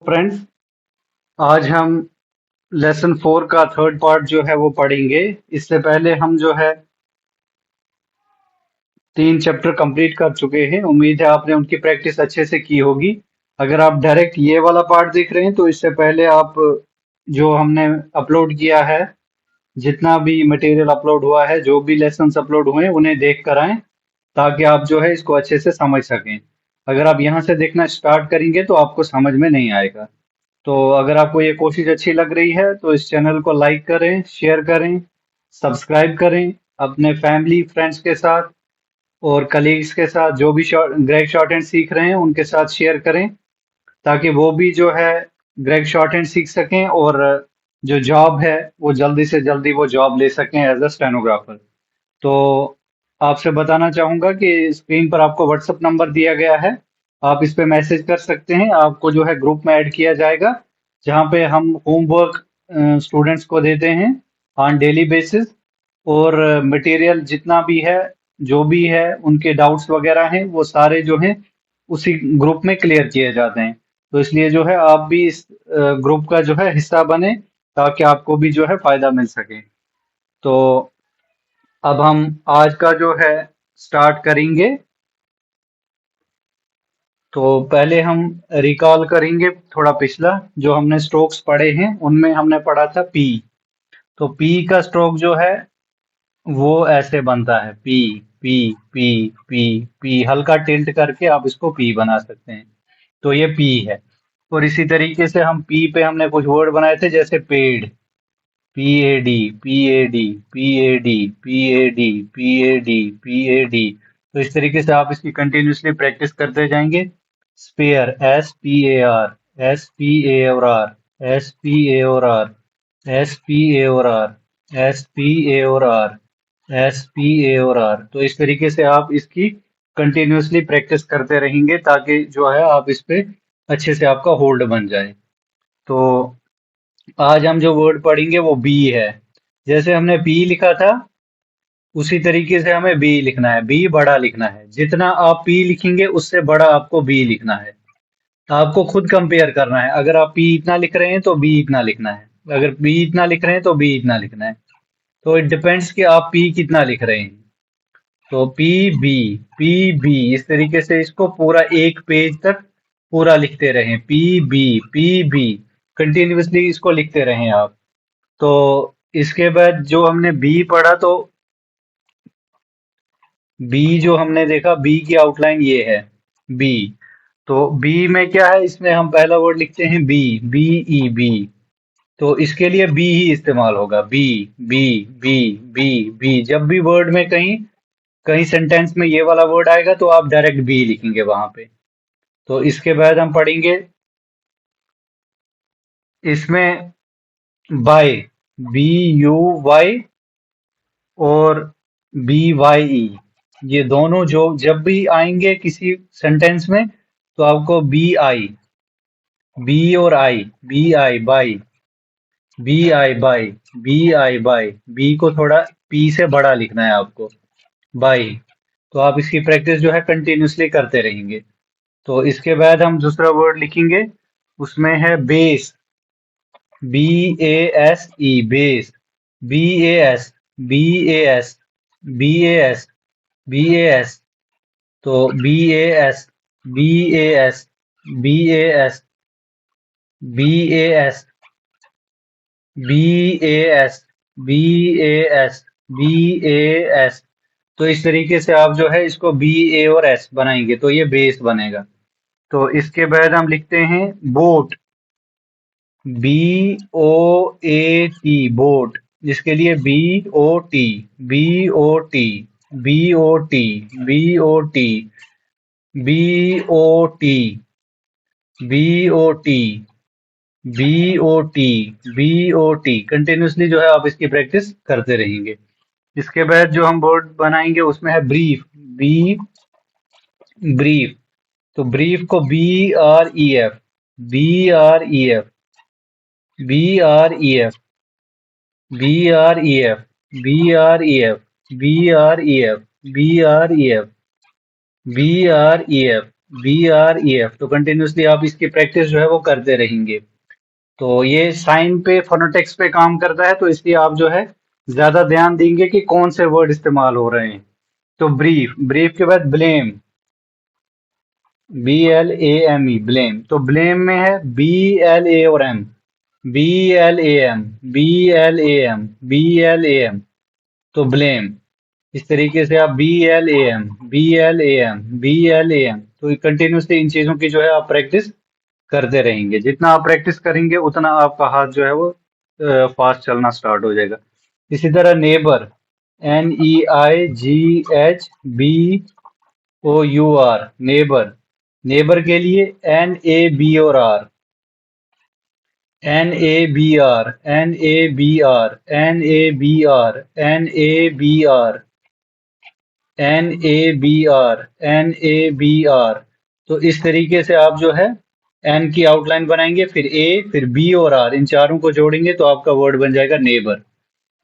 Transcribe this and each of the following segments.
Friends, आज हम lesson 4 का थर्ड पार्ट जो है वो पढ़ेंगे। इससे पहले हम जो है 3 चैप्टर कंप्लीट कर चुके हैं। उम्मीद है आपने उनकी प्रैक्टिस अच्छे से की होगी। अगर आप डायरेक्ट ये वाला पार्ट देख रहे हैं तो इससे पहले आप जो हमने अपलोड किया है, जितना भी मटेरियल अपलोड हुआ है, जो भी लेसन्स अपलोड हुए हैं, उन्हें देख कर आएं ताकि आप जो है इसको अच्छे से समझ सकें। अगर आप यहाँ से देखना स्टार्ट करेंगे तो आपको समझ में नहीं आएगा। तो अगर आपको ये कोशिश अच्छी लग रही है तो इस चैनल को लाइक करें, शेयर करें, सब्सक्राइब करें अपने फैमिली फ्रेंड्स के साथ और कलीग्स के साथ। जो भी ग्रेग शॉर्ट हैंड सीख रहे हैं उनके साथ शेयर करें ताकि वो भी जो है ग्रेग शॉर्ट हैंड सीख सकें और जो जॉब है वो जल्दी से जल्दी वो जॉब ले सकें एज अ स्टेनोग्राफर। तो आपसे बताना चाहूंगा कि स्क्रीन पर आपको व्हाट्सएप नंबर दिया गया है। आप इस पे मैसेज कर सकते हैं। आपको जो है ग्रुप में ऐड किया जाएगा जहाँ पे हम होमवर्क स्टूडेंट्स को देते हैं ऑन डेली बेसिस। और मटेरियल जितना भी है, जो भी है, उनके डाउट्स वगैरह हैं वो सारे जो हैं उसी ग्रुप में क्लियर किए जाते हैं। तो इसलिए जो है आप भी इस ग्रुप का जो है हिस्सा बने ताकि आपको भी जो है फायदा मिल सके। तो अब हम आज का जो है स्टार्ट करेंगे। तो पहले हम रिकॉल करेंगे थोड़ा पिछला जो हमने स्ट्रोक्स पढ़े हैं, उनमें हमने पढ़ा था पी। तो पी का स्ट्रोक जो है वो ऐसे बनता है P P P P P. हल्का टिल्ट करके आप इसको पी बना सकते हैं। तो ये पी है। और इसी तरीके से हम पी पे हमने कुछ वर्ड बनाए थे जैसे पेड़, P A D P A D P A D P A D P A D P A D. तो इस तरीके से आप इसकी कंटिन्यूसली प्रैक्टिस करते जाएंगे। Spare, S P A R, S P A और आर, एस पी ए और आर, एस पी ए और आर, एस पी ए और आर, एस पी ए और आर। तो इस तरीके से आप इसकी कंटिन्यूसली प्रैक्टिस करते रहेंगे ताकि जो है आप इस पे अच्छे से आपका होल्ड बन जाए। तो आज हम जो वर्ड पढ़ेंगे वो बी है। जैसे हमने पी लिखा था उसी तरीके से हमें बी लिखना है। बी बड़ा लिखना है। जितना आप पी लिखेंगे उससे बड़ा आपको बी लिखना है। आपको खुद कंपेयर करना है। अगर आप पी इतना लिख रहे हैं तो बी इतना लिखना है। अगर बी इतना लिख रहे हैं तो बी इतना लिखना है। तो इट डिपेंड्स कि आप पी कितना लिख रहे हैं। तो पी बी इस तरीके से इसको पूरा एक पेज तक पूरा लिखते रहें। पी बी कंटिन्यूअसली इसको लिखते रहें आप। तो इसके बाद जो हमने बी पढ़ा, तो बी जो हमने देखा, बी की आउटलाइन ये है बी। तो बी में क्या है, इसमें हम पहला वर्ड लिखते हैं बी, बी ई बी। तो इसके लिए बी ही इस्तेमाल होगा। B B B B B. जब भी वर्ड में कहीं कहीं सेंटेंस में ये वाला वर्ड आएगा तो आप डायरेक्ट बी लिखेंगे वहां पे। तो इसके बाद हम पढ़ेंगे इसमें बाय, बी यू वाई और बी वाई ई। ये दोनों जो जब भी आएंगे किसी सेंटेंस में तो आपको बी आई, बी और I, B I by, B I by, B I by. B को थोड़ा पी से बड़ा लिखना है आपको, बाई। तो आप इसकी प्रैक्टिस जो है कंटिन्यूसली करते रहेंगे। तो इसके बाद हम दूसरा वर्ड लिखेंगे, उसमें है base, B A S E, base, B A S, B A S, B A S, B A S. तो B A S, B A S, B A S, B A S, B A S, B A S, B A S. तो इस तरीके से आप जो है इसको B ए और एस बनाएंगे तो ये बेस बनेगा। तो इसके बाद हम लिखते हैं boat, B O A T, boat. जिसके लिए B O T, B O T, B O T, B O T, B O T, B O T, B O T, B O T. Continuously जो है आप इसकी practice करते रहेंगे। इसके बाद जो हम वर्ड बनाएंगे उसमें है ब्रीफ, बी, ब्रीफ। तो ब्रीफ को B R E F, B R E F, B R E F, B R E F, B R E F, B R E F, B R E F, B R E F, BREF। तो continuously आप इसकी practice जो है वो करते रहेंगे। तो ये साइन पे फोनोटेक्स पे काम करता है, तो इसलिए आप जो है ज्यादा ध्यान देंगे कि कौन से वर्ड इस्तेमाल हो रहे हैं। तो ब्रीफ, ब्रीफ के बाद ब्लेम, BLAME, ब्लेम। तो ब्लेम में है BLA और M, BLAM, BLAM, BLAM। तो ब्लेम, इस तरीके से आप BLAM, BLAM, BLAM, तो कंटिन्यूसली इन चीजों की जो है आप प्रैक्टिस करते रहेंगे। जितना आप प्रैक्टिस करेंगे उतना आपका हाथ जो है वो फास्ट चलना स्टार्ट हो जाएगा। इसी तरह नेबर, NEIGHBOUR, नेबर। नेबर के लिए NABOR, NABR, NABR, NABR, NABR, NABR, NABR। तो इस तरीके से आप जो है एन की आउटलाइन बनाएंगे, फिर ए, फिर बी और आर, इन चारों को जोड़ेंगे तो आपका वर्ड बन जाएगा नेबर।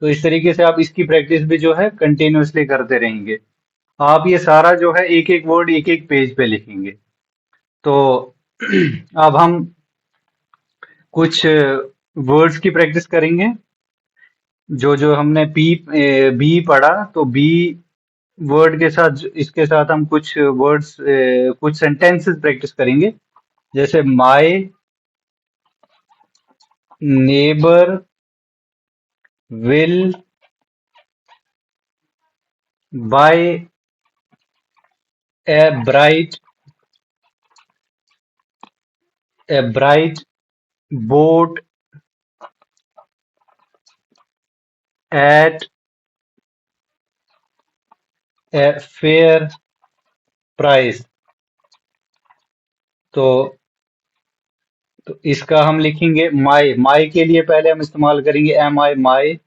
तो इस तरीके से आप इसकी प्रैक्टिस भी जो है कंटिन्यूअसली करते रहेंगे। आप ये सारा जो है एक एक वर्ड एक एक पेज पे लिखेंगे। तो अब हम कुछ वर्ड्स की प्रैक्टिस करेंगे। जो जो हमने बी पढ़ा, तो बी वर्ड के साथ, इसके साथ हम कुछ वर्ड्स, कुछ सेंटेंसेस प्रैक्टिस करेंगे। जैसे my neighbour will buy a bright boat at a fair price. तो इसका हम लिखेंगे माई। माई के लिए पहले हम इस्तेमाल करेंगे MI, माई।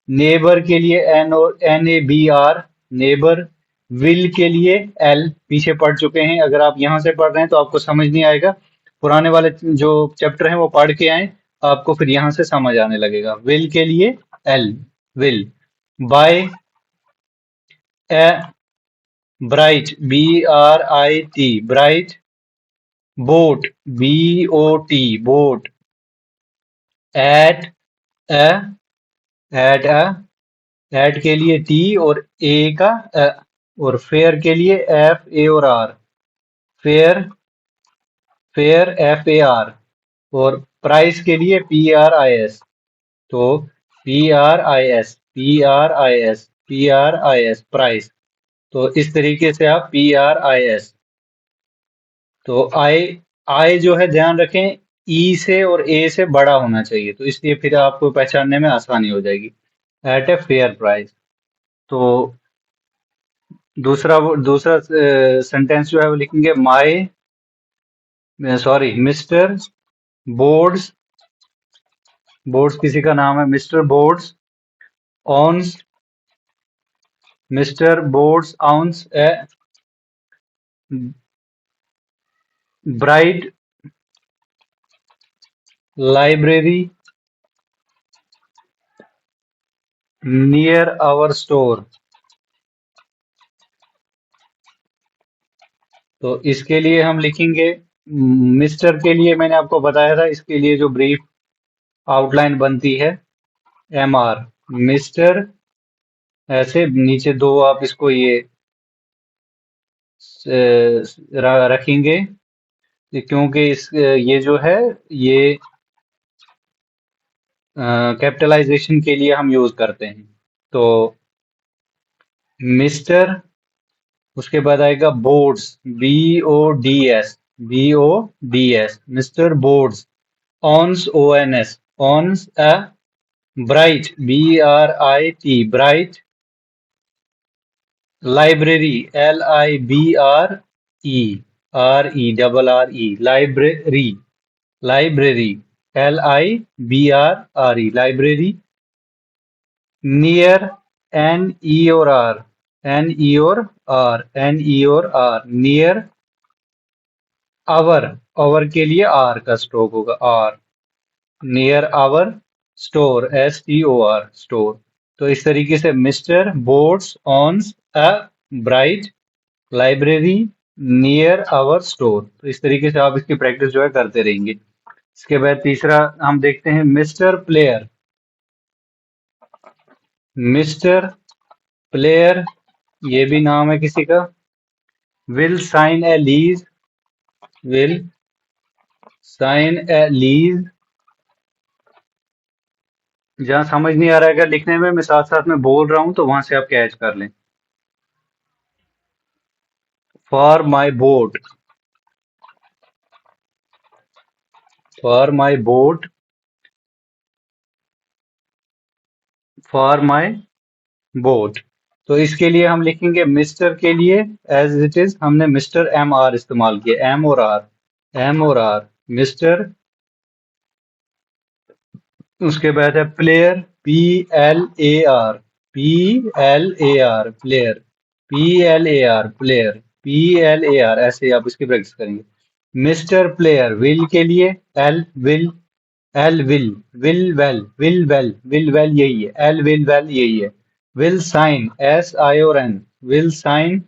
नेबर के लिए NABR, नेबर। विल के लिए L, पीछे पढ़ चुके हैं। अगर आप यहां से पढ़ रहे हैं तो आपको समझ नहीं आएगा, पुराने वाले जो चैप्टर हैं वो पढ़ के आए, आपको फिर यहां से समझ आने लगेगा। विल के लिए L, will. Buy a bright, BRIT, bright. Boat, BOT, boat. At a, at a, at के लिए T और A का अ, और फेयर के लिए FA और R, फेयर, फेयर FAR। और प्राइस के लिए PRIS। तो PRIS, प्राइस। तो इस तरीके से आप PRIS। तो आई, आई जो है ध्यान रखें ई से और ए से बड़ा होना चाहिए, तो इसलिए फिर आपको पहचानने में आसानी हो जाएगी। At a fair price. तो दूसरा सेंटेंस जो है वो लिखेंगे my, sorry, mister Bods, Bods किसी का नाम है, mister boards owns, mister boards owns a bright library near our store. तो इसके लिए हम लिखेंगे, मिस्टर के लिए मैंने आपको बताया था, इसके लिए जो ब्रीफ आउटलाइन बनती है MR, मिस्टर। ऐसे नीचे दो आप इसको ये रखेंगे, क्योंकि इस ये जो है ये कैपिटलाइजेशन के लिए हम यूज करते हैं। तो मिस्टर, उसके बाद आएगा boards, BODS, BODS, mister boards ons, ONS, ons a bright, BRIT, bright library, LIBRE, library, library, LIBRRE, library. Near, NE और R, नियर। आवर, आवर के लिए R का स्ट्रोक होगा, R, near our store, STOR, store. तो इस तरीके से mister boards ons a bright library near our store. तो इस तरीके से आप इसकी प्रैक्टिस जो है करते रहेंगे। इसके बाद तीसरा हम देखते हैं मिस्टर प्लेयर। मिस्टर प्लेयर ये भी नाम है किसी का। Will sign a lease. Will sign a lease. जहां समझ नहीं आ रहा है अगर लिखने में, मैं साथ साथ में बोल रहा हूं तो वहां से आप कैच कर लें। For my boat. For my boat. For my boat. तो इसके लिए हम लिखेंगे मिस्टर के लिए एज इट इज हमने मिस्टर एम आर इस्तेमाल किया। एम और आर। एम और आर। मिस्टर। उसके बाद है player. P L A R. P L A R player. P L A R player. P L A R ऐसे आप इसकी प्रैक्टिस करेंगे। Mister player. विल के लिए L will. L will. Will well. Will well. Will well यही है। L will well यही है। विल साइन एस आई और N. Will sign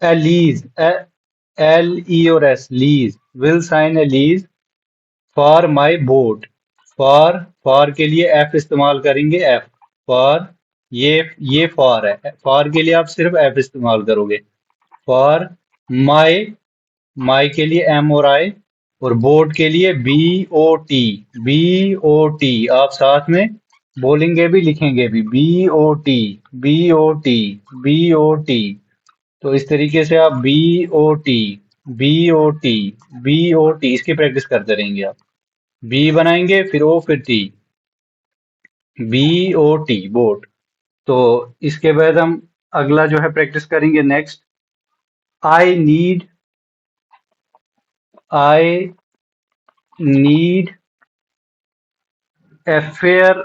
a lease. L E और S lease. Will sign a lease for my boat. For के लिए F इस्तेमाल करेंगे। F for. ये फॉर है। फॉर के लिए आप सिर्फ एफ इस्तेमाल करोगे। For my. माई के लिए एम और आई। और बोट के लिए B O T. B O T आप साथ में बोलेंगे भी लिखेंगे भी। B O T. B O T. B O T. तो इस तरीके से आप B O T. B O T. B O T इसकी प्रैक्टिस करते रहेंगे आप। बी बनाएंगे फिर ओ फिर T. B O T boat. तो इसके बाद हम अगला जो है प्रैक्टिस करेंगे next. I need. I need A fair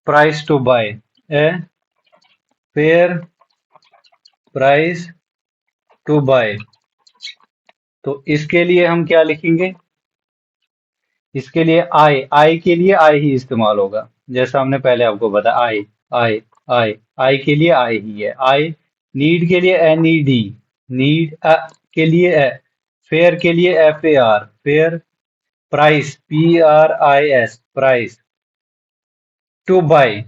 price to buy. A fair price to buy. तो इसके लिए हम क्या लिखेंगे। इसके लिए आई के लिए आई ही इस्तेमाल होगा। जैसा हमने पहले आपको बताया आई। आई। आई। आई के लिए आई ही है। आई। नीड के लिए एन ई डी। नीड के लिए फेयर के लिए F A R fair. Price P R I S price. To buy.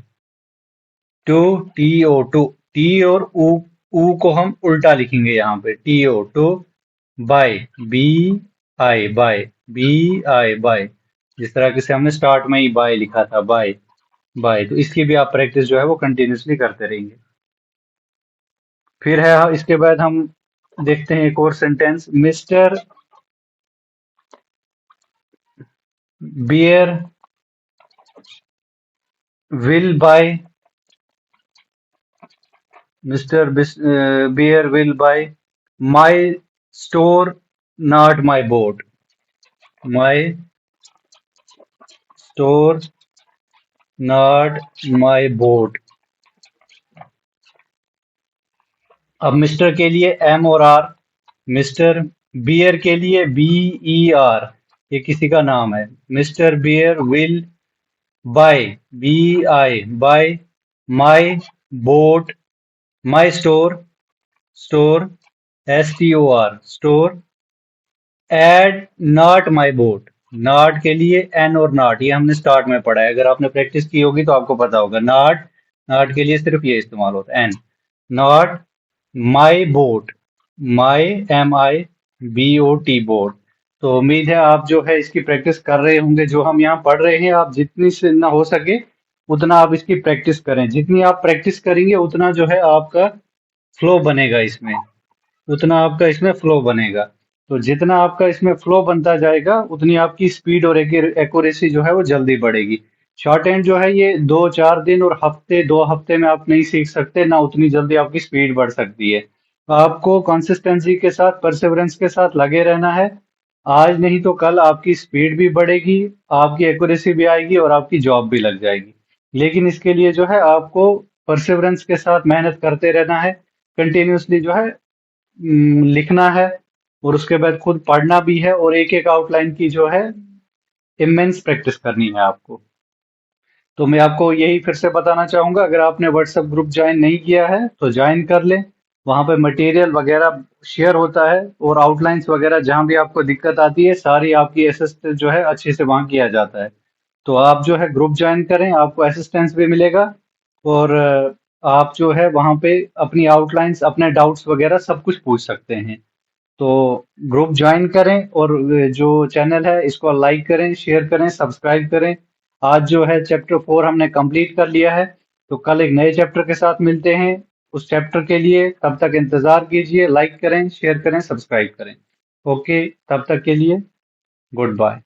To T O to. T और ऊ को हम उल्टा लिखेंगे यहाँ पे। T O to. Buy B I buy. B I buy. जिस तरह से हमने स्टार्ट में ही बाय लिखा था बाय। बाय तो इसकी भी आप प्रैक्टिस जो है वो कंटिन्यूसली करते रहेंगे। फिर है इसके बाद हम देखते हैं एक और sentence. Mister bear will buy. Mister bear will buy my store not my boat. My store not my boat. अब मिस्टर के लिए एम और आर। मिस्टर बियर के लिए बी ई आर। ये किसी का नाम है। Mister bear will buy B I buy my boat. My store. Store S T O R store एड नॉट माई बोट। नॉट के लिए एन और नॉट ये हमने स्टार्ट में पढ़ा है। अगर आपने प्रैक्टिस की होगी तो आपको पता होगा। नॉट। नॉट के लिए सिर्फ ये इस्तेमाल होता है N. Not my boat. My M I B O T boat. तो उम्मीद है आप जो है इसकी प्रैक्टिस कर रहे होंगे। जो हम यहाँ पढ़ रहे हैं आप जितनी से ना हो सके उतना आप इसकी प्रैक्टिस करें। जितनी आप प्रैक्टिस करेंगे उतना जो है आपका फ्लो बनेगा इसमें। उतना आपका इसमें फ्लो बनेगा। तो जितना आपका इसमें फ्लो बनता जाएगा उतनी आपकी स्पीड और एक्यूरेसी जो है वो जल्दी बढ़ेगी। शॉर्ट हैंड जो है ये 2-4 दिन और हफ्ते 2 हफ्ते में आप नहीं सीख सकते ना। उतनी जल्दी आपकी स्पीड बढ़ सकती है। आपको कंसिस्टेंसी के साथ परसेवरेंस के साथ लगे रहना है। आज नहीं तो कल आपकी स्पीड भी बढ़ेगी। आपकी एक्यूरेसी भी आएगी और आपकी जॉब भी लग जाएगी। लेकिन इसके लिए जो है आपको परसेवरेंस के साथ मेहनत करते रहना है। कंटिन्यूसली जो है लिखना है। और उसके बाद खुद पढ़ना भी है और एक एक आउटलाइन की जो है इमेंस प्रैक्टिस करनी है आपको। तो मैं आपको यही फिर से बताना चाहूंगा। अगर आपने व्हाट्सएप ग्रुप ज्वाइन नहीं किया है तो ज्वाइन कर लें। वहां पे मटेरियल वगैरह शेयर होता है, और आउटलाइंस वगैरह जहां भी आपको दिक्कत आती है सारी आपकी असिस्ट जो है अच्छे से वहां किया जाता है। तो आप जो है ग्रुप ज्वाइन करें, आपको असिस्टेंस भी मिलेगा, और आप जो है वहां पे अपनी आउटलाइंस, अपने डाउट्स वगैरह सब कुछ पूछ सकते हैं। तो ग्रुप ज्वाइन करें, और जो चैनल है इसको लाइक करें, शेयर करें, सब्सक्राइब करें। आज जो है चैप्टर 4 हमने कंप्लीट कर लिया है। तो कल एक नए चैप्टर के साथ मिलते हैं। उस चैप्टर के लिए तब तक इंतजार कीजिए, लाइक करें, शेयर करें, सब्सक्राइब करें। ओके, तब तक के लिए गुड बाय।